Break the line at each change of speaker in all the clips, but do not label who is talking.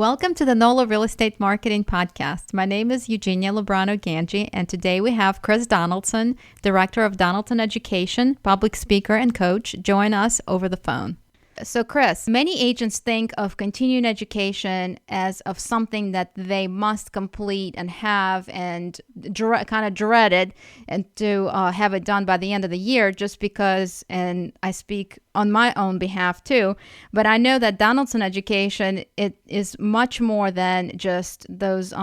Welcome to the NOLA Real Estate Marketing Podcast. My name is Eugenia Lebrano-Ganji, and today we have Chris Donaldson, Director of Donaldson Education, public speaker and coach, join us over the phone. So Chris, many agents think of continuing education as of something that they must complete and have and kind of dread it and to have it done by the end of the year just because, and I speak on my own behalf too, but I know that Donaldson Education, it is much more than just those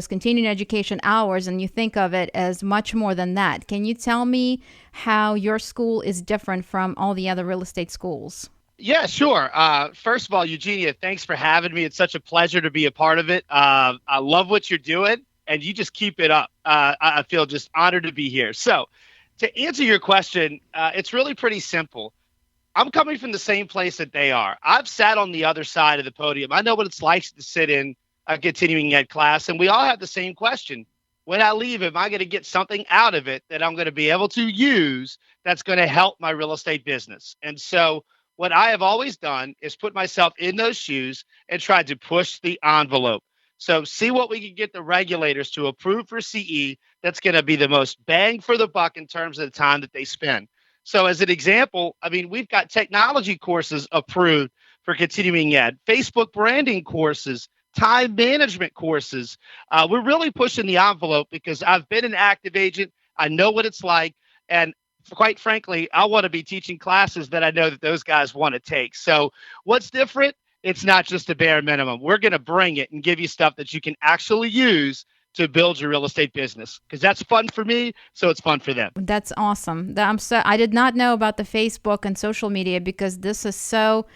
continuing education hours, and you think of it as much more than that. Can you tell me how your school is different from all the other real estate schools?
Yeah, sure. First of all, Eugenia, thanks for having me. It's such a pleasure to be a part of it. I love what you're doing, and you just keep it up. I feel just honored to be here. So to answer your question, it's really pretty simple. I'm coming from the same place that they are. I've sat on the other side of the podium. I know what it's like to sit in a continuing ed class, and we all have the same question. When I leave, am I going to get something out of it that I'm going to be able to use that's going to help my real estate business? And so what I have always done is put myself in those shoes and tried to push the envelope. So see what we can get the regulators to approve for CE that's going to be the most bang for the buck in terms of the time that they spend. So as an example, I mean, we've got technology courses approved for continuing ed, Facebook branding courses, time management courses. We're really pushing the envelope because I've been an active agent. I know what it's like. And quite frankly, I want to be teaching classes that I know that those guys want to take. So what's different? It's not just the bare minimum. We're going to bring it and give you stuff that you can actually use to build your real estate business, because that's fun for me, so it's fun for them.
That's awesome. I did not know about the Facebook and social media because this is so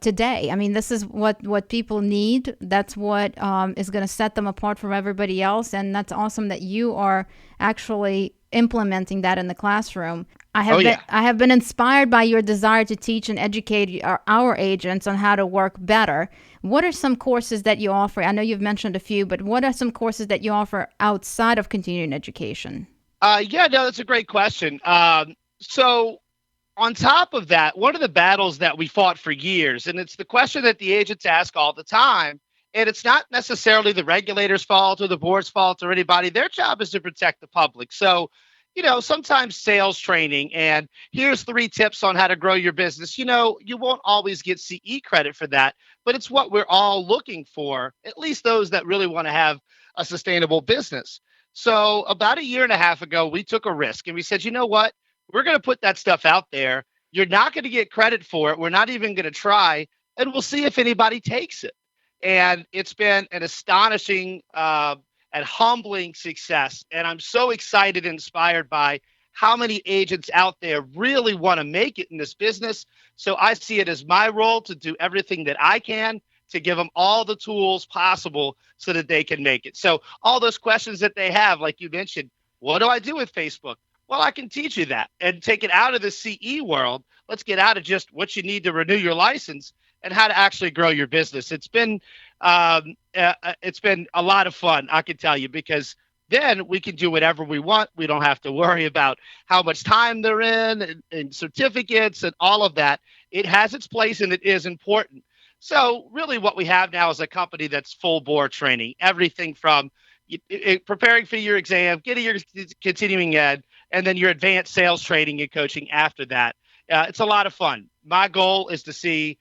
today. I mean, this is what people need. That's what is going to set them apart from everybody else. And that's awesome that you are actually implementing that in the classroom. I have been inspired by your desire to teach and educate our agents on how to work better. What are some courses that you offer? I know you've mentioned a few, but what are some courses that you offer outside of continuing education?
That's a great question. So on top of that, one of the battles that we fought for years, and it's the question that the agents ask all the time, and it's not necessarily the regulator's fault or the board's fault or anybody. Their job is to protect the public. So, sometimes sales training and here's 3 tips on how to grow your business. You won't always get CE credit for that, but it's what we're all looking for, at least those that really want to have a sustainable business. So about a year and a half ago, we took a risk and we said, you know what? We're going to put that stuff out there. You're not going to get credit for it. We're not even going to try, and we'll see if anybody takes it. And it's been an astonishing and humbling success. And I'm so excited and inspired by how many agents out there really want to make it in this business. So I see it as my role to do everything that I can to give them all the tools possible so that they can make it. So all those questions that they have, like you mentioned, what do I do with Facebook? Well, I can teach you that and take it out of the CE world. Let's get out of just what you need to renew your license and how to actually grow your business. It's been a lot of fun, I can tell you, because then we can do whatever we want. We don't have to worry about how much time they're in and certificates and all of that. It has its place and it is important. So really what we have now is a company that's full bore training, everything from preparing for your exam, getting your continuing ed, and then your advanced sales training and coaching after that. It's a lot of fun. My goal is to see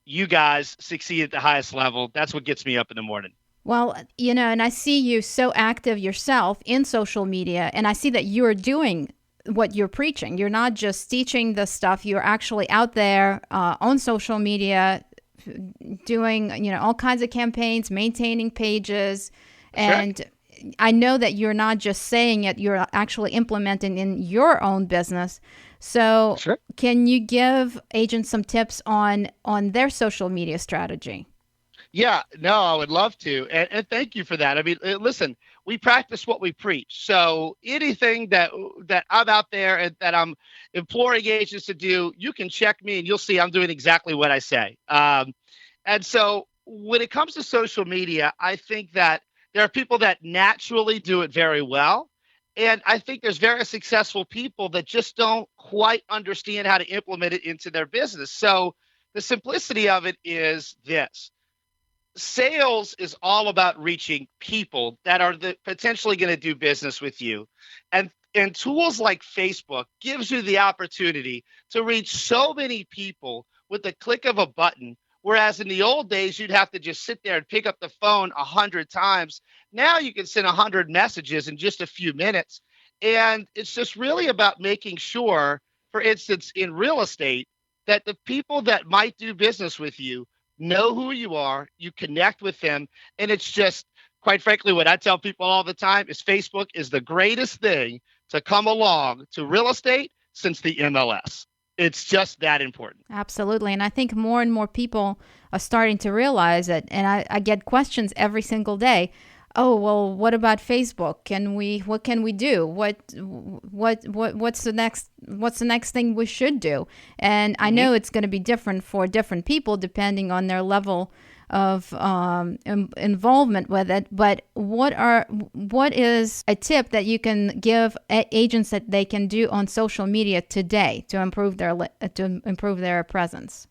you guys succeed at the highest level. That's what gets me up in the morning.
Well, and I see you so active yourself in social media, and I see that you are doing what you're preaching. You're not just teaching the stuff. You're actually out there on social media doing, all kinds of campaigns, maintaining pages. And sure. I know that you're not just saying it, you're actually implementing in your own business. So sure. Can you give agents some tips on their social media strategy?
Yeah, no, I would love to. And thank you for that. I mean, listen, we practice what we preach. So anything that I'm out there and that I'm imploring agents to do, you can check me and you'll see I'm doing exactly what I say. And so when it comes to social media, I think that there are people that naturally do it very well. And I think there's very successful people that just don't quite understand how to implement it into their business. So the simplicity of it is this. sales is all about reaching people that are potentially going to do business with you. And tools like Facebook gives you the opportunity to reach so many people with the click of a button. Whereas in the old days, you'd have to just sit there and pick up the phone 100 times. Now you can send 100 messages in just a few minutes. And it's just really about making sure, for instance, in real estate, that the people that might do business with you know who you are, you connect with them. And it's just, quite frankly, what I tell people all the time is Facebook is the greatest thing to come along to real estate since the MLS. It's just that important.
Absolutely. And I think more and more people are starting to realize it. And I get questions every single day. Oh, well, what about Facebook? What can we do? What's the next thing we should do? And I know it's going to be different for different people depending on their level of involvement with it. But what is a tip that you can give agents that they can do on social media today to improve their presence?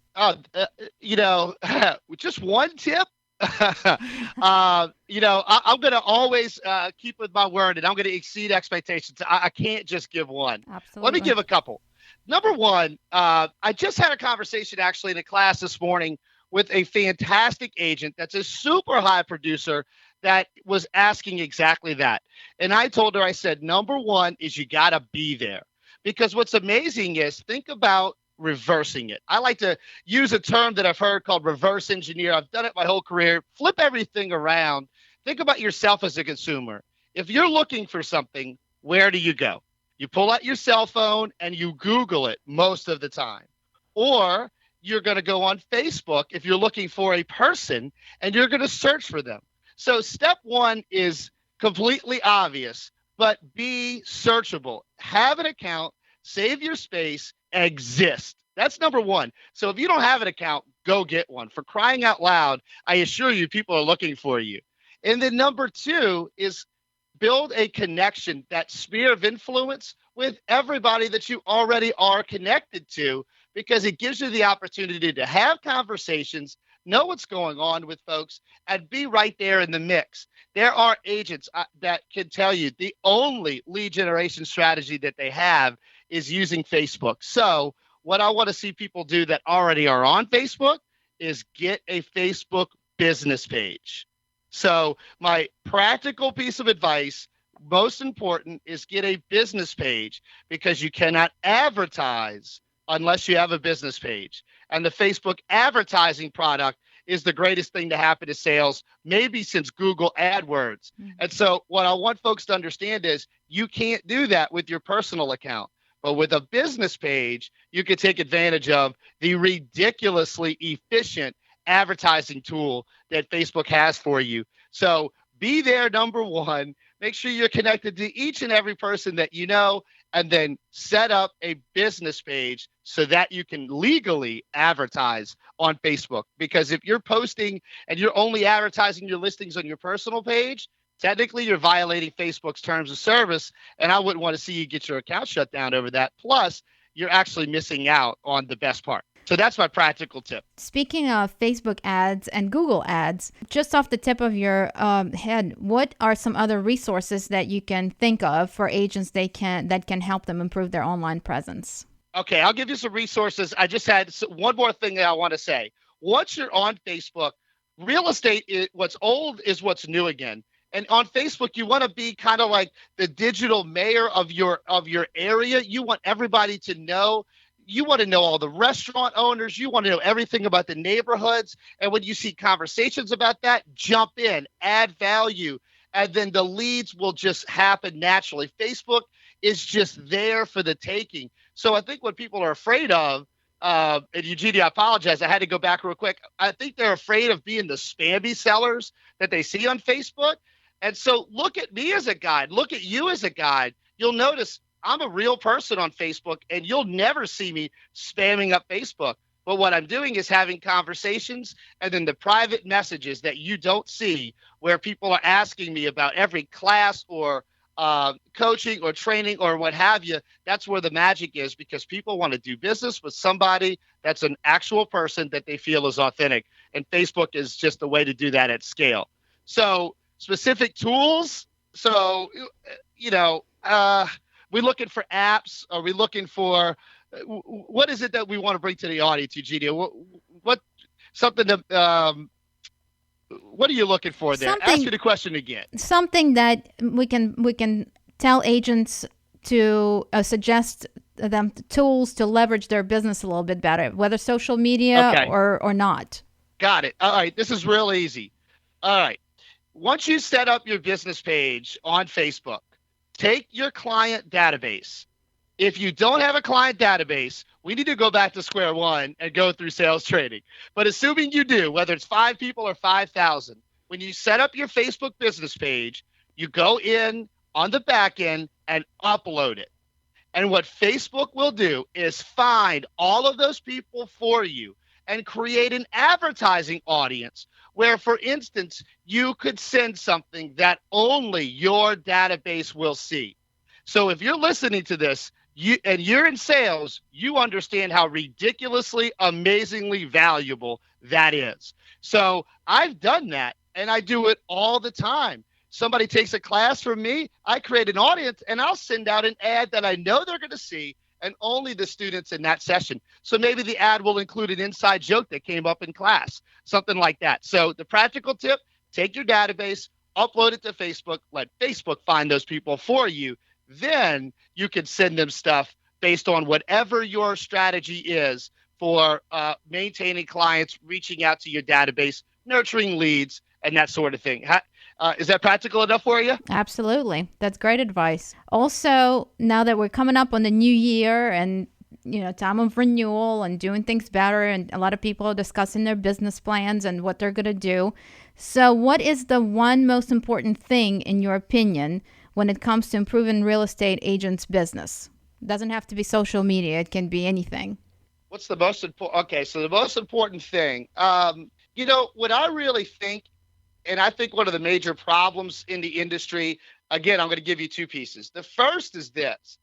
Just one tip. I'm going to always keep with my word, and I'm going to exceed expectations. I can't just give one.
Absolutely.
Let me give a couple. Number one, I just had a conversation actually in a class this morning with a fantastic agent that's a super high producer that was asking exactly that. And I told her, I said, number one is you got to be there. Because what's amazing is think about reversing it. I like to use a term that I've heard called reverse engineer. I've done it my whole career. Flip everything around. Think about yourself as a consumer. If you're looking for something, where do you go? You pull out your cell phone and you Google it most of the time. Or you're going to go on Facebook if you're looking for a person and you're going to search for them. So step one is completely obvious, but be searchable. Have an account, save your space, exist. That's number one. So if you don't have an account, go get one. For crying out loud, I assure you people are looking for you. And then number two is build a connection, that sphere of influence with everybody that you already are connected to, because it gives you the opportunity to have conversations, know what's going on with folks, and be right there in the mix. There are agents that can tell you the only lead generation strategy that they have is using Facebook. So what I want to see people do that already are on Facebook is get a Facebook business page. So my practical piece of advice, most important, is get a business page, because you cannot advertise unless you have a business page. And the Facebook advertising product is the greatest thing to happen to sales, maybe since Google AdWords. Mm-hmm. And so what I want folks to understand is you can't do that with your personal account. But with a business page, you can take advantage of the ridiculously efficient advertising tool that Facebook has for you. So be there, number one. Make sure you're connected to each and every person that you know, and then set up a business page so that you can legally advertise on Facebook. Because if you're posting and you're only advertising your listings on your personal page, technically you're violating Facebook's terms of service, and I wouldn't want to see you get your account shut down over that. Plus, you're actually missing out on the best part. So that's my practical tip.
Speaking of Facebook ads and Google ads, just off the tip of your head, what are some other resources that you can think of for agents that can help them improve their online presence?
Okay, I'll give you some resources. I just had one more thing that I want to say. Once you're on Facebook, real estate, what's old is what's new again. And on Facebook, you want to be kind of like the digital mayor of your area. You want everybody to know. You want to know all the restaurant owners. You want to know everything about the neighborhoods. And when you see conversations about that, jump in, add value, and then the leads will just happen naturally. Facebook is just there for the taking. So I think what people are afraid of, and Eugenia, I apologize, I had to go back real quick. I think they're afraid of being the spammy sellers that they see on Facebook. And so look at me as a guide. Look at you as a guide. You'll notice I'm a real person on Facebook, and you'll never see me spamming up Facebook. But what I'm doing is having conversations, and then the private messages that you don't see, where people are asking me about every class or coaching or training or what have you. That's where the magic is, because people want to do business with somebody that's an actual person that they feel is authentic. And Facebook is just the way to do that at scale. So specific tools. So, we looking for apps? Are we looking for, what is it that we want to bring to the audience, Eugenia? What something that, what are you looking for there? Ask me the question again.
Something that we can tell agents to suggest them tools to leverage their business a little bit better, whether social media or not.
Got it. All right. This is real easy. All right. Once you set up your business page on Facebook, take your client database. If you don't have a client database, we need to go back to square one and go through sales training. But assuming you do, whether it's 5 people or 5,000, when you set up your Facebook business page, you go in on the back end and upload it. And what Facebook will do is find all of those people for you and create an advertising audience where, for instance, you could send something that only your database will see. So if you're listening to this and you're in sales, you understand how ridiculously, amazingly valuable that is. So I've done that, and I do it all the time. Somebody takes a class from me, I create an audience, and I'll send out an ad that I know they're going to see, and only the students in that session. So maybe the ad will include an inside joke that came up in class, something like that. So the practical tip, take your database, upload it to Facebook, let Facebook find those people for you. Then you can send them stuff based on whatever your strategy is for maintaining clients, reaching out to your database, nurturing leads, and that sort of thing. Is that practical enough for you?
Absolutely. That's great advice. Also, now that we're coming up on the new year and, time of renewal and doing things better, and a lot of people are discussing their business plans and what they're going to do. So what is the one most important thing, in your opinion, when it comes to improving real estate agents' business? It doesn't have to be social media. It can be anything.
What's the most important? Okay, so the most important thing, what I really think, and I think one of the major problems in the industry, again, I'm going to give you two pieces. The first is this,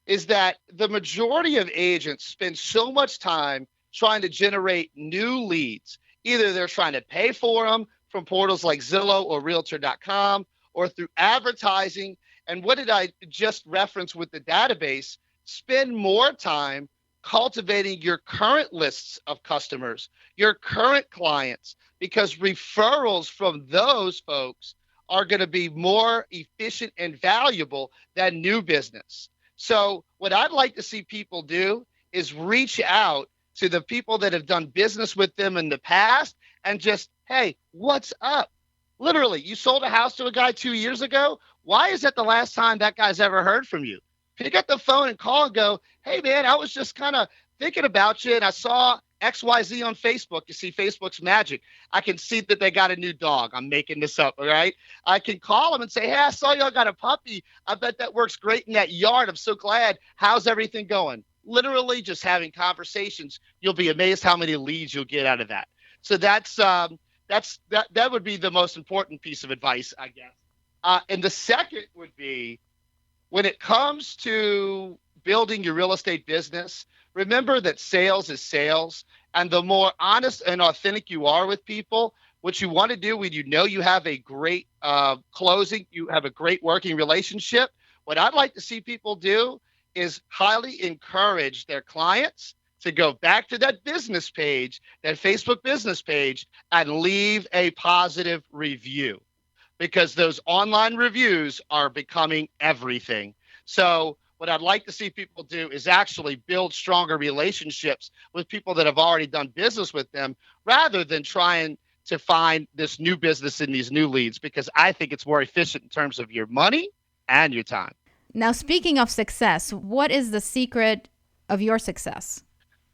is that the majority of agents spend so much time trying to generate new leads. Either they're trying to pay for them from portals like Zillow or Realtor.com or through advertising. And what did I just reference with the database? Spend more time cultivating your current lists of customers, your current clients, because referrals from those folks are going to be more efficient and valuable than new business. So what I'd like to see people do is reach out to the people that have done business with them in the past and just, hey, what's up? Literally, you sold a house to a guy 2 years ago. Why is that the last time that guy's ever heard from you? Pick up the phone and call and go, hey, man, I was just kind of thinking about you, and I saw XYZ on Facebook. You see, Facebook's magic. I can see that they got a new dog. I'm making this up, all right? I can call them and say, hey, I saw y'all got a puppy. I bet that works great in that yard. I'm so glad. How's everything going? Literally just having conversations. You'll be amazed how many leads you'll get out of that. So that would be the most important piece of advice, I guess. And the second would be, when it comes to building your real estate business, remember that sales is sales. And the more honest and authentic you are with people, what you want to do when you have a great closing, you have a great working relationship, what I'd like to see people do is highly encourage their clients to go back to that business page, that Facebook business page, and leave a positive review. Because those online reviews are becoming everything. So what I'd like to see people do is actually build stronger relationships with people that have already done business with them, rather than trying to find this new business in these new leads, because I think it's more efficient in terms of your money and your time.
Now, speaking of success, what is the secret of your success?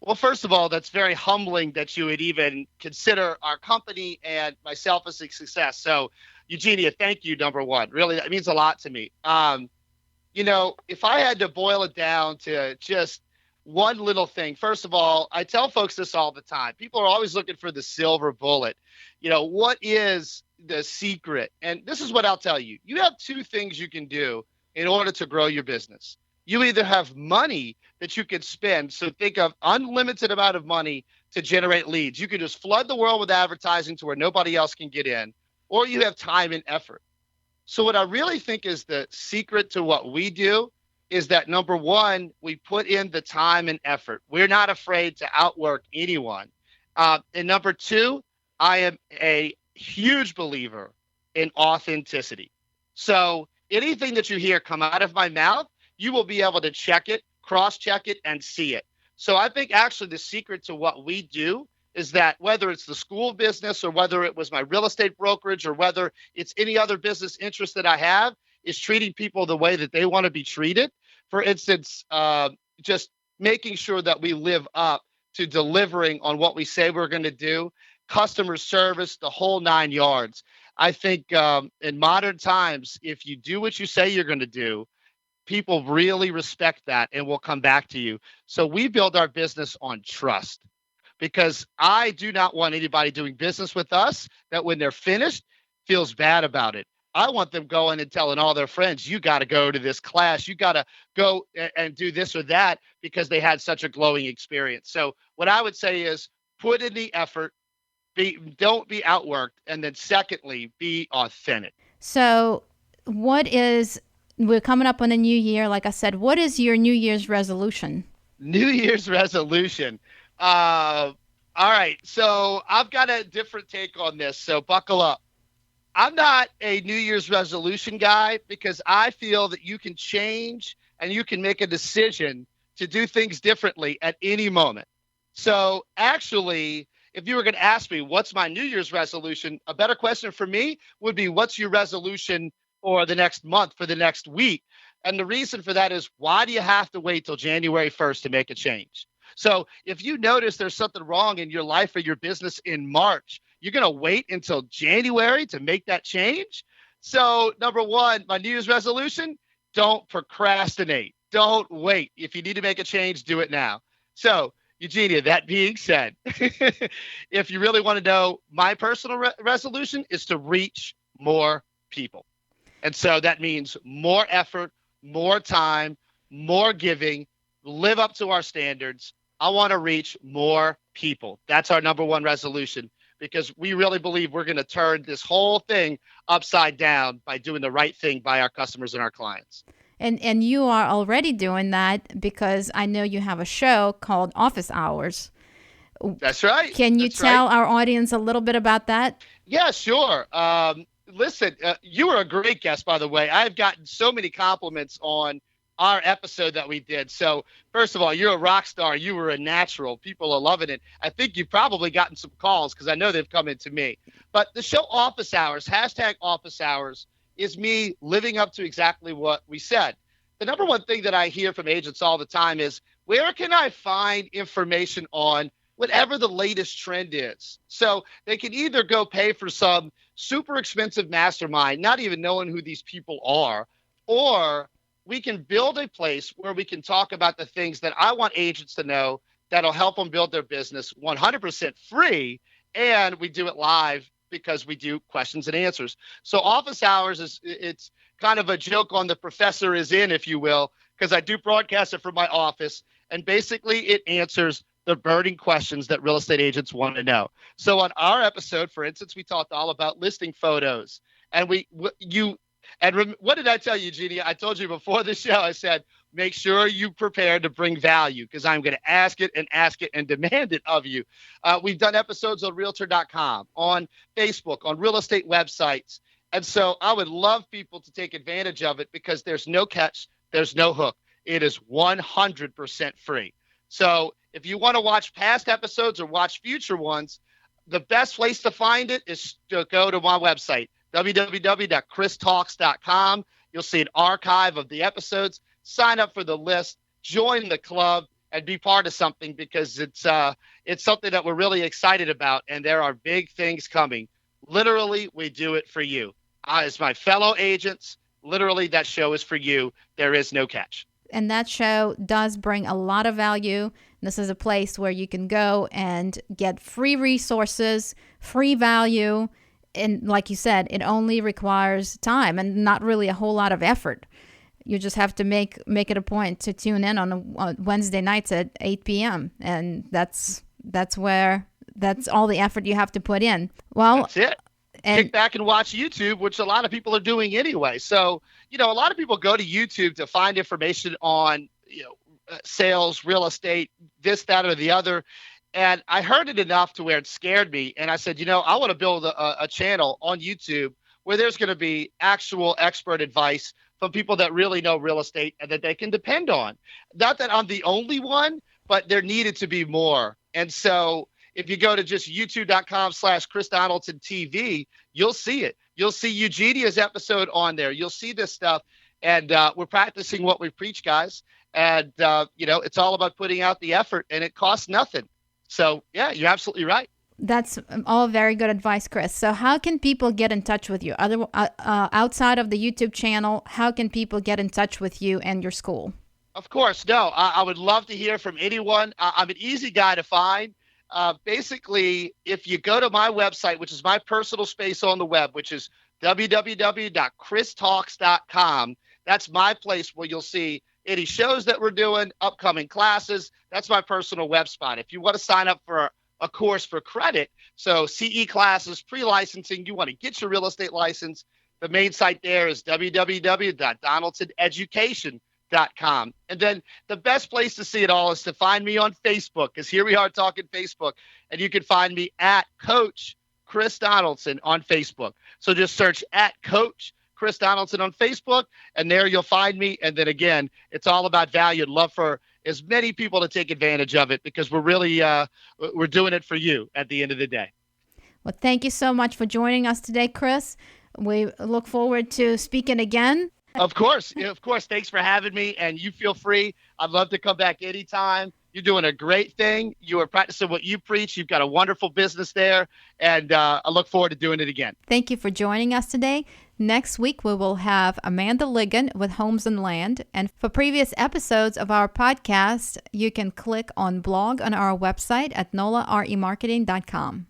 Well, first of all, that's very humbling that you would even consider our company and myself as a success. So, Eugenia, thank you, number one. Really, that means a lot to me. If I had to boil it down to just one little thing, first of all, I tell folks this all the time. People are always looking for the silver bullet. What is the secret? And this is what I'll tell you. You have two things you can do in order to grow your business. You either have money that you can spend. So think of unlimited amount of money to generate leads. You can just flood the world with advertising to where nobody else can get in, or you have time and effort. So what I really think is the secret to what we do is that, number one, we put in the time and effort. We're not afraid to outwork anyone. And number two, I am a huge believer in authenticity. So anything that you hear come out of my mouth, you will be able to check it, cross-check it, and see it. So I think actually the secret to what we do is that whether it's the school business or whether it was my real estate brokerage or whether it's any other business interest that I have, is treating people the way that they want to be treated. For instance, just making sure that we live up to delivering on what we say we're going to do, customer service, the whole 9 yards. I think in modern times, if you do what you say you're going to do, people really respect that and will come back to you. So we build our business on trust, because I do not want anybody doing business with us that when they're finished feels bad about it. I want them going and telling all their friends, you got to go to this class. You got to go and do this or that because they had such a glowing experience. So what I would say is put in the effort, don't be outworked. And then secondly, be authentic.
So we're coming up on a new year. Like I said, what is your New Year's resolution?
New Year's resolution. All right. So I've got a different take on this. So buckle up. I'm not a New Year's resolution guy because I feel that you can change and you can make a decision to do things differently at any moment. So actually, if you were going to ask me, what's my New Year's resolution? A better question for me would be, what's your resolution for the next month, for the next week? And the reason for that is, why do you have to wait till January 1st to make a change? So if you notice there's something wrong in your life or your business in March, you're going to wait until January to make that change? So number one, my New Year's resolution, don't procrastinate. Don't wait. If you need to make a change, do it now. So Eugenia, that being said, if you really want to know, my personal resolution is to reach more people. And so that means more effort, more time, more giving, live up to our standards. I want to reach more people. That's our number one resolution, because we really believe we're going to turn this whole thing upside down by doing the right thing by our customers and our clients.
And you are already doing that, because I know you have a show called Office Hours.
That's right.
Can you tell our audience a little bit about that?
Yeah, sure. Listen, you were a great guest, by the way. I've gotten so many compliments on our episode that we did. So first of all, you're a rock star. You were a natural. People are loving it. I think you've probably gotten some calls because I know they've come into me. But the show Office Hours, #Office Hours, is me living up to exactly what we said. The number one thing that I hear from agents all the time is, where can I find information on whatever the latest trend is? So they can either go pay for some super expensive mastermind, not even knowing who these people are, or we can build a place where we can talk about the things that I want agents to know that'll help them build their business 100% free. And we do it live because we do questions and answers. So Office Hours it's kind of a joke on the professor is in, if you will, because I do broadcast it from my office. And basically it answers the burning questions that real estate agents want to know. So on our episode, for instance, we talked all about listing photos. And what did I tell you, Eugenia? I told you before the show, I said, make sure you prepare to bring value, because I'm going to ask it and demand it of you. We've done episodes on Realtor.com, on Facebook, on real estate websites. And so I would love people to take advantage of it, because there's no catch, there's no hook. It is 100% free. So if you want to watch past episodes or watch future ones, the best place to find it is to go to my website, www.christalks.com. You'll see an archive of the episodes. Sign up for the list, join the club, and be part of something, because it's something that we're really excited about, and there are big things coming. Literally, we do it for you. As my fellow agents, literally, that show is for you. There is no catch.
And that show does bring a lot of value. This is a place where you can go and get free resources, free value. And like you said, it only requires time and not really a whole lot of effort. You just have to make it a point to tune in on Wednesday nights at 8 p.m. And that's all the effort you have to put in. Well,
that's it. Kick back and watch YouTube, which a lot of people are doing anyway. So, a lot of people go to YouTube to find information on, sales, real estate, this, that, or the other. And I heard it enough to where it scared me. And I said, I want to build a channel on YouTube where there's going to be actual expert advice from people that really know real estate and that they can depend on. Not that I'm the only one, but there needed to be more. And so if you go to just youtube.com/Chris Donaldson TV, you'll see it. You'll see Eugenia's episode on there. You'll see this stuff. And we're practicing what we preach, guys. And, it's all about putting out the effort, and it costs nothing. So, yeah, you're absolutely right.
That's all very good advice, Chris. So how can people get in touch with you? Outside of the YouTube channel, how can people get in touch with you and your school?
Of course. No, I would love to hear from anyone. I'm an easy guy to find. Basically, if you go to my website, which is my personal space on the web, which is www.christalks.com, that's my place where you'll see any shows that we're doing, upcoming classes. That's my personal web spot. If you want to sign up for a course for credit, so CE classes, pre-licensing, you want to get your real estate license, the main site there is www.donaldsoneducation.com. And then the best place to see it all is to find me on Facebook, because here we are talking Facebook, and you can find me at Coach Chris Donaldson on Facebook. So just search at Coach Chris Donaldson on Facebook, and there you'll find me. And then again, it's all about value and love for as many people to take advantage of it, because we're really we're doing it for you at the end of the day.
Well, thank you so much for joining us today, Chris. We look forward to speaking again.
Of course. Thanks for having me, and you feel free. I'd love to come back anytime. You're doing a great thing. You are practicing what you preach. You've got a wonderful business there, and I look forward to doing it again.
Thank you for joining us today. Next week, we will have Amanda Ligon with Homes and Land. And for previous episodes of our podcast, you can click on blog on our website at NOLA remarketing.com.